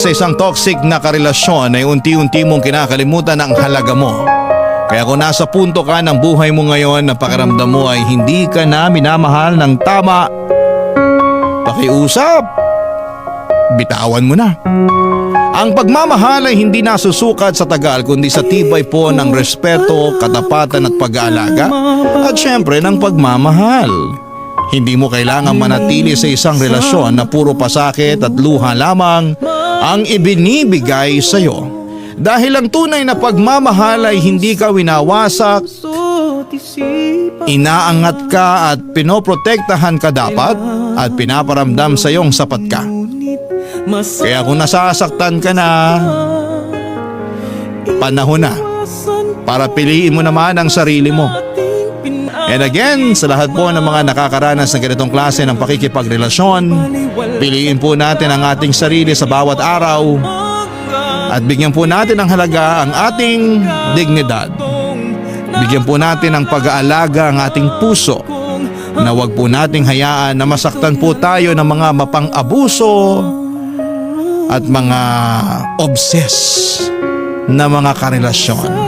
Sa isang toxic na karelasyon ay unti-unti mong kinakalimutan ang halaga mo. Kaya kung nasa punto ka ng buhay mo ngayon na pakiramdam mo ay hindi ka na minamahal ng tama, pakiusap, bitawan mo na. Ang pagmamahal ay hindi nasusukat sa tagal kundi sa tibay po ng respeto, katapatan at pag-aalaga at syempre ng pagmamahal. Hindi mo kailangan manatili sa isang relasyon na puro pasakit at luha lamang ang ibinibigay sa iyo. Dahil ang tunay na pagmamahal ay hindi ka winawasak, inaangat ka at pinoprotektahan ka dapat at pinaparamdam sa iyong sapat ka. Kaya kung nasasaktan ka na, panahon na para piliin mo naman ang sarili mo. And again, sa lahat po ng mga nakakaranas ng ganitong klase ng pakikipagrelasyon, piliin po natin ang ating sarili sa bawat araw at bigyan po natin ng halaga ang ating dignidad. Bigyan po natin ng pag-aalaga ang ating puso na wag po nating hayaan na masaktan po tayo ng mga mapang-abuso at mga obsess na mga karelasyon.